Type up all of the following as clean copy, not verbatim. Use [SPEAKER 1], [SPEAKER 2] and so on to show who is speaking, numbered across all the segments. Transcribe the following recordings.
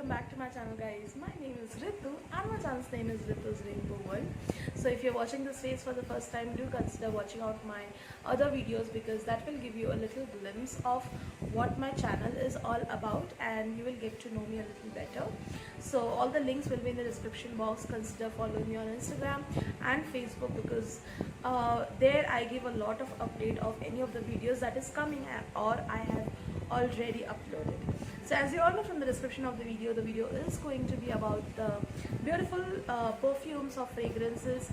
[SPEAKER 1] back to my channel, guys. My name is Ritu and my channel's name is Ritu's Rainbow World. So if you're watching this face for the first time, do consider watching out my other videos because that will give you a little glimpse of what my channel is all about and you will get to know me a little better. So all the links will be in the description box. Consider following me on Instagram and Facebook because there I give a lot of update of any of the videos that is coming or I have already uploaded. So as you all know from the description of the video is going to be about the beautiful perfumes or fragrances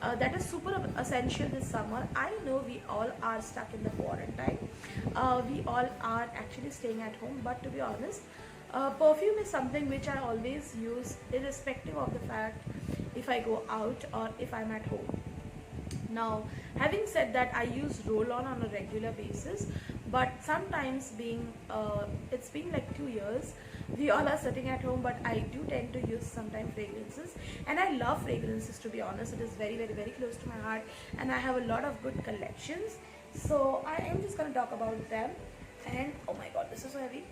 [SPEAKER 1] that is super essential this summer. I know we all are stuck in the quarantine. We all are actually staying at home, but to be honest, perfume is something which I always use irrespective of the fact if I go out or if I'm at home. Now, having said that, I use roll-on a regular basis, but sometimes it's been like 2 years, we all are sitting at home, but I do tend to use sometimes fragrances, and I love fragrances, to be honest. It is very, very, very close to my heart, and I have a lot of good collections. So I am just going to talk about them. And oh my god, this is so heavy.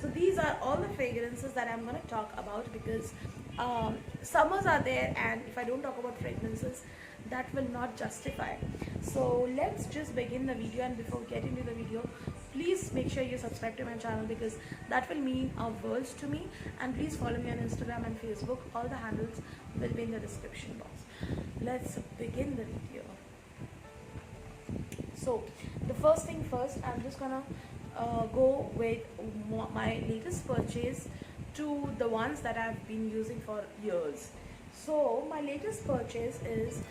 [SPEAKER 1] So these are all the fragrances that I'm going to talk about because summers are there, and if I don't talk about fragrances, that will not justify. So let's just begin the video, and before getting to the video, please make sure you subscribe to my channel because that will mean a world to me. And please follow me on Instagram and Facebook. All the handles will be in the description box. Let's begin the video. So the first thing first, I'm just gonna go with my latest purchase to the ones that I've been using for years. So my latest purchase is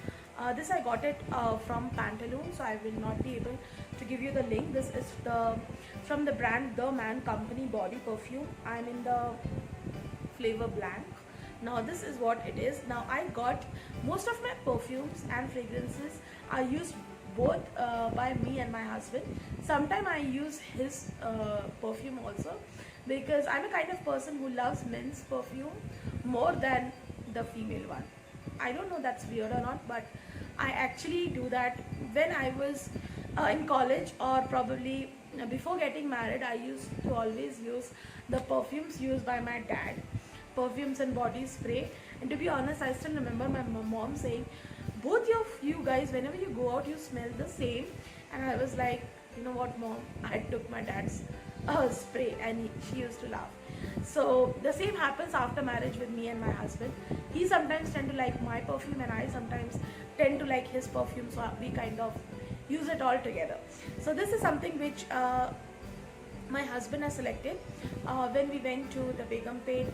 [SPEAKER 1] this. I got it from Pantaloons, so I will not be able to give you the link. This is from the brand The Man Company body perfume. I'm in the flavor blank. Now this is what it is. Now I got most of my perfumes and fragrances are used both by me and my husband. Sometimes I use his perfume also because I'm a kind of person who loves men's perfume more than the female one. I don't know that's weird or not, but I actually do that. When I was in college or probably before getting married, I used to always use the perfumes used by my dad, perfumes and body spray. And to be honest, I still remember my mom saying, both of you guys, whenever you go out, you smell the same. And I was like, you know what, mom, I took my dad's spray, and she used to laugh. So the same happens after marriage with me and my husband. He sometimes tend to like my perfume and I sometimes tend to like his perfume, so we kind of use it all together. So this is something which my husband has selected when we went to the Begumpet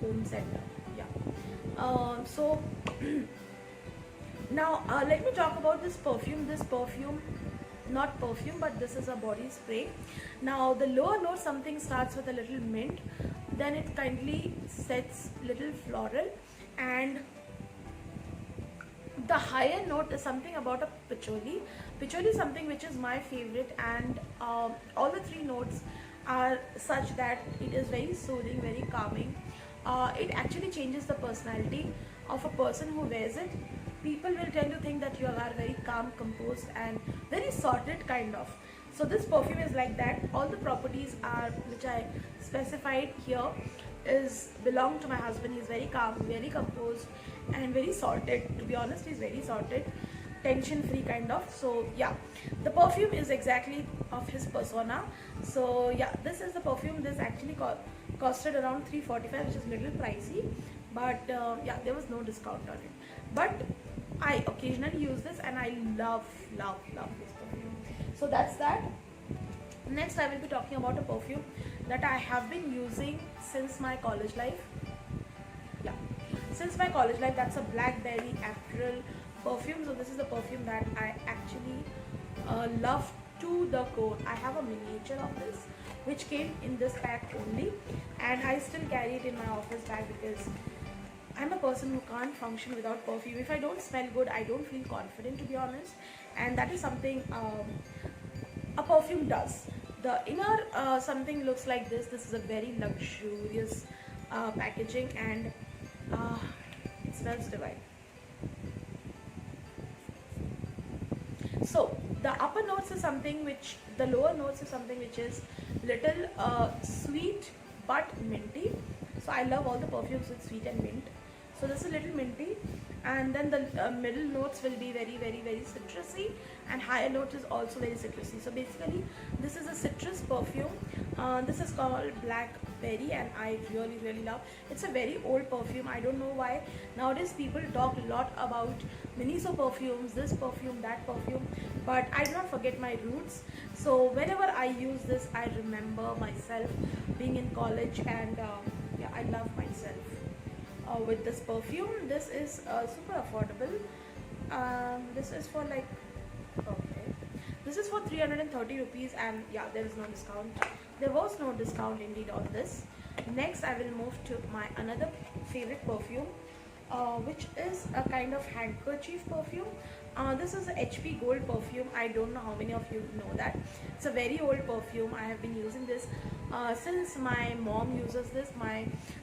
[SPEAKER 1] home center. Yeah. So now let me talk about this perfume. Not perfume, but this is a body spray. Now the lower note, something starts with a little mint, then it kindly sets little floral, and the higher note is something about a patchouli. Patchouli is something which is my favorite, and all the three notes are such that it is very soothing, very calming. It actually changes the personality of a person who wears it. People will tend to think that you are very calm, composed and very sorted kind of. So this perfume is like that. All the properties are which I specified here belong to my husband. He's very calm, very composed and very sorted. To be honest, he's very sorted, tension free kind of. So yeah, the perfume is exactly of his persona. So yeah, this is the perfume. This actually costed around 345, which is a little pricey, but yeah, there was no discount on it. But I occasionally use this and I love this perfume. So that's that. Next I will be talking about a perfume that I have been using since my college life. Yeah, since my college life. That's a Blackberry April perfume. So this is the perfume that I actually love to the core. I have a miniature of this which came in this pack only, and I still carry it in my office bag because I'm a person who can't function without perfume. If I don't smell good, I don't feel confident, to be honest, and that is something a perfume does. The inner something looks like this. This is a very luxurious packaging, and it smells divine. So the upper notes is something which, the lower notes is something which is little sweet but minty. So I love all the perfumes with sweet and mint. So this is a little minty, and then the middle notes will be very very very citrusy, and higher notes is also very citrusy. So basically this is a citrus perfume. This is called Blackberry, and I really really love. It's a very old perfume. I don't know why nowadays people talk a lot about Miniso perfumes, this perfume, that perfume, but I do not forget my roots. So whenever I use this, I remember myself being in college, and yeah, I love myself with this perfume. This is super affordable. This is for like, okay, this is for 330 rupees, and yeah, there is no discount. There was no discount indeed on this. Next I will move to my another favorite perfume, which is a kind of handkerchief perfume. This is a HP Gold perfume. I don't know how many of you know that. It's a very old perfume. I have been using this since my mom uses this.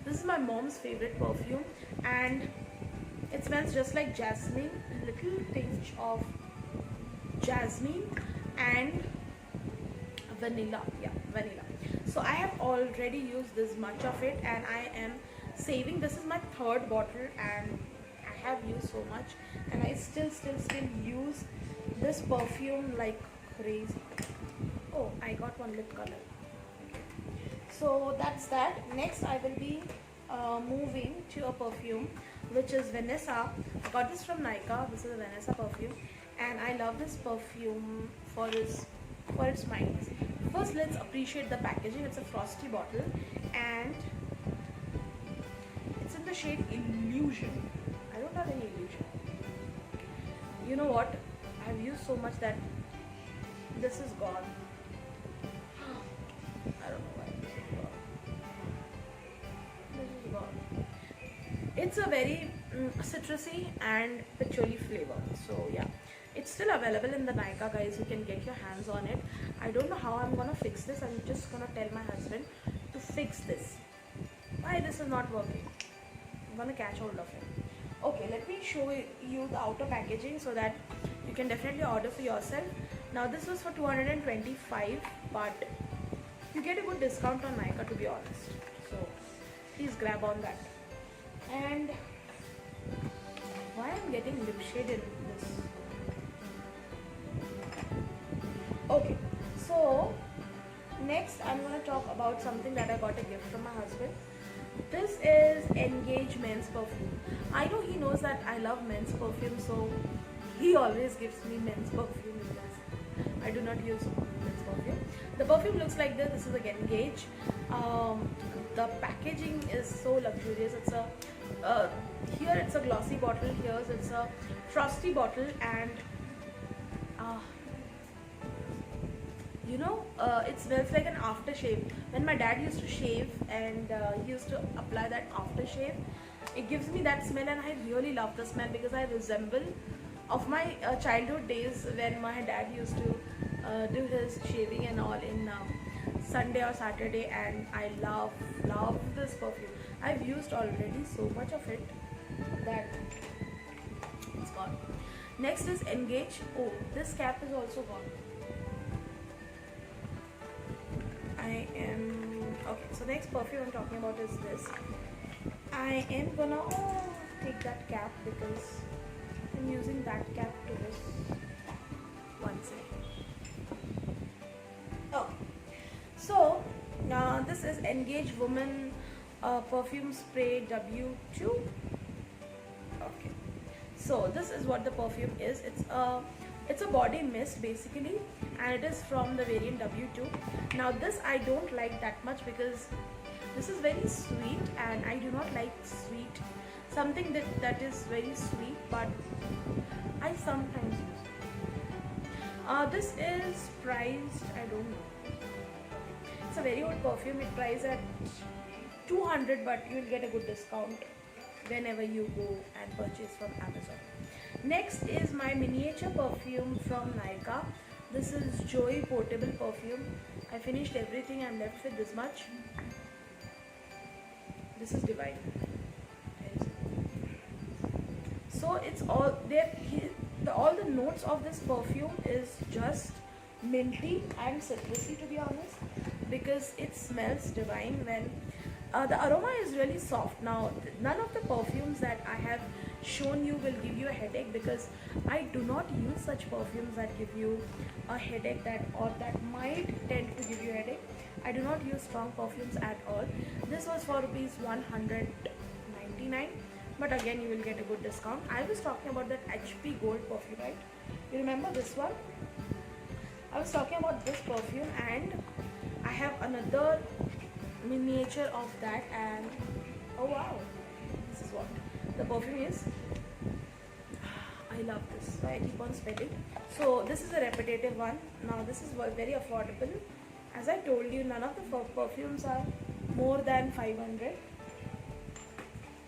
[SPEAKER 1] This is my mom's favorite perfume, and it smells just like jasmine, a little tinge of jasmine and vanilla. Yeah, vanilla. So I have already used this much of it, and I am saving. This is my third bottle, and I have used so much, and I still use this perfume like crazy. Oh, I got one lip color. So that's that. Next I will be moving to a perfume which is Vanessa. I got this from Nykaa. This is a Vanessa perfume, and I love this perfume for its mindness. First let's appreciate the packaging. It's a frosty bottle, and it's in the shade Illusion. I don't have any illusion. You know what? I've used so much that this is gone. I don't know why this is gone. This is gone. It's a very citrusy and patchouli flavor. So yeah, it's still available in the Nykaa, guys. You can get your hands on it. I don't know how I'm gonna fix this. I'm just gonna tell my husband to fix this. Why this is not working? I'm gonna catch hold of it. Okay, let me show you the outer packaging so that you can definitely order for yourself. Now this was for 225, but you get a good discount on Nykaa, to be honest. So please grab on that. And why I'm getting lip shade in this? Okay, so next I'm gonna talk about something that I got a gift from my husband. This is Engage men's perfume. I know he knows that I love men's perfume, so he always gives me men's perfume because I do not use men's perfume. The perfume looks like this. This is again Engage. The packaging is so luxurious. It's a here it's a glossy bottle. Here it's a frosty bottle, and you know, it smells like an aftershave. When my dad used to shave, and he used to apply that aftershave, it gives me that smell, and I really love the smell because I resemble of my childhood days when my dad used to do his shaving and all in Sunday or Saturday, and I love this perfume. I've used already so much of it that it's gone. Next is Engage. Oh, this cap is also gone. Okay, so next perfume I'm talking about is this. I am gonna take that cap because I'm using that cap to this. One second. Oh, so now this is Engage Woman Perfume Spray W2. Okay, so this is what the perfume is. It's a body mist basically, and it is from the variant W2. Now this I don't like that much because this is very sweet, and I do not like sweet, something that is very sweet, but I sometimes use it. This is priced, I don't know, it's a very old perfume. It priced at 200, but you will get a good discount whenever you go and purchase from Amazon. Next is my miniature perfume from Nykaa. This is Joy Portable Perfume. I finished everything. I'm left with this much. This is divine. So it's all there. The all the notes of this perfume is just minty and citrusy, to be honest, because it smells divine. When the aroma is really soft. Now none of the perfumes that I have shown you will give you a headache, because I do not use such perfumes that give you a headache, that might tend to give you a headache. I do not use strong perfumes at all. This was for rupees 199, but again you will get a good discount. I was talking about that HP Gold perfume, right? You remember this one? I was talking about this perfume, and I have another miniature of that, and oh wow, this is what the perfume is. I love this, so I keep on spending. So this is a repetitive one. Now this is very affordable. As I told you, none of the perfumes are more than 500.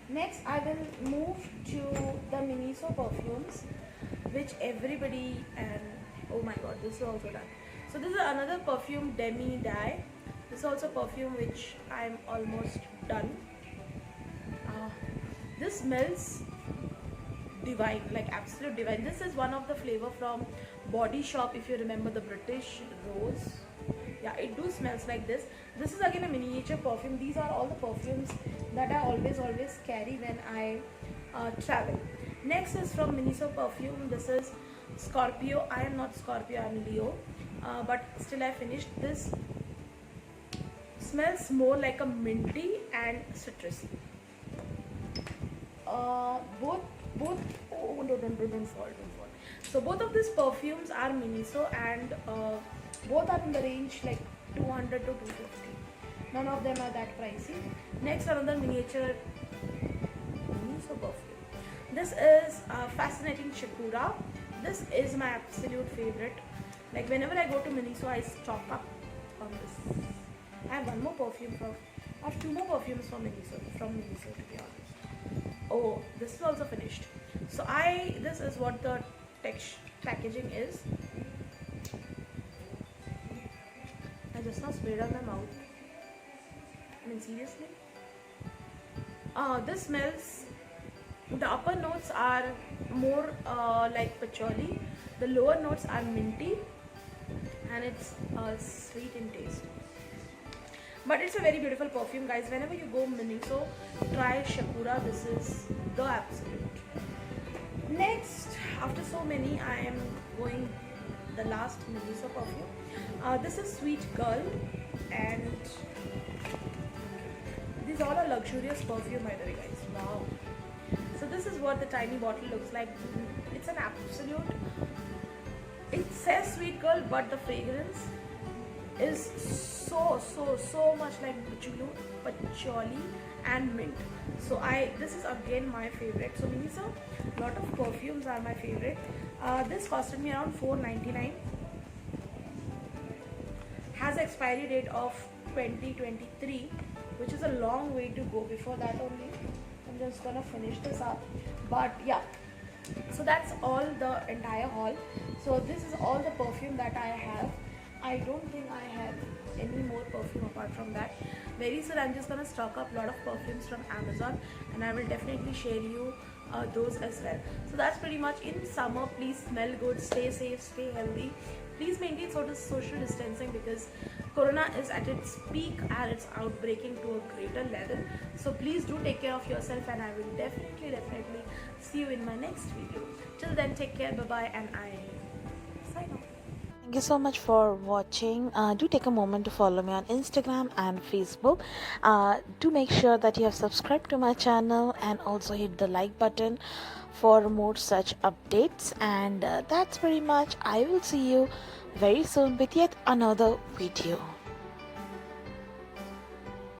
[SPEAKER 1] Next I will move to the Miniso perfumes, which everybody, and oh my god, this is also done. So this is another perfume, Demi Dye. This is also perfume which I'm almost done. This smells divine, like absolute divine. This is one of the flavor from Body Shop, if you remember, the British Rose. Yeah, it do smells like this. This is again a miniature perfume. These are all the perfumes that I always carry when I travel. Next is from Miniso perfume. This is Scorpio. I am not Scorpio, I am Leo, but still I finished this. Smells more like a minty and citrusy. Both oh, don't fall. So both of these perfumes are Miniso, and both are in the range like 200 to 250. None of them are that pricey. Next, another miniature Miniso perfume. This is Fascinating Shakura. This is my absolute favorite. Like whenever I go to Miniso, I stock up on this. I have one more perfume I have two more perfumes from Miniso, to be honest. Oh, this is also finished. So this is what the packaging is. I just now sprayed on my mouth. I mean, seriously. This smells, the upper notes are more like patchouli. The lower notes are minty, and it's sweet in taste. But it's a very beautiful perfume, guys. Whenever you go Miniso, try Shakura. This is the absolute. Next, after so many, I am going the last Miniso perfume. This is Sweet Girl, and these all are luxurious perfume, by the way, guys. Wow. So this is what the tiny bottle looks like. It's an absolute. It says Sweet Girl, but the fragrance is so much like patchouli and mint. So this is again my favorite. So Miniso, lot of perfumes are my favorite. This costed me around $4.99. Has expiry date of 2023, which is a long way to go. Before that only, I'm just gonna finish this up. But yeah, so that's all the entire haul. So this is all the perfume that I have. I don't think I have any more perfume apart from that. Very soon I'm just gonna stock up a lot of perfumes from Amazon, and I will definitely share you those as well. So that's pretty much. In summer, please smell good, stay safe, stay healthy. Please maintain sort of social distancing, because Corona is at its peak and it's outbreaking to a greater level. So please do take care of yourself, and I will definitely see you in my next video. Till then, take care, bye bye, and I sign off.
[SPEAKER 2] Thank you so much for watching. Do take a moment to follow me on Instagram and Facebook. Do make sure that you have subscribed to my channel, and also hit the like button for more such updates. And that's pretty much. I will see you very soon with yet another video.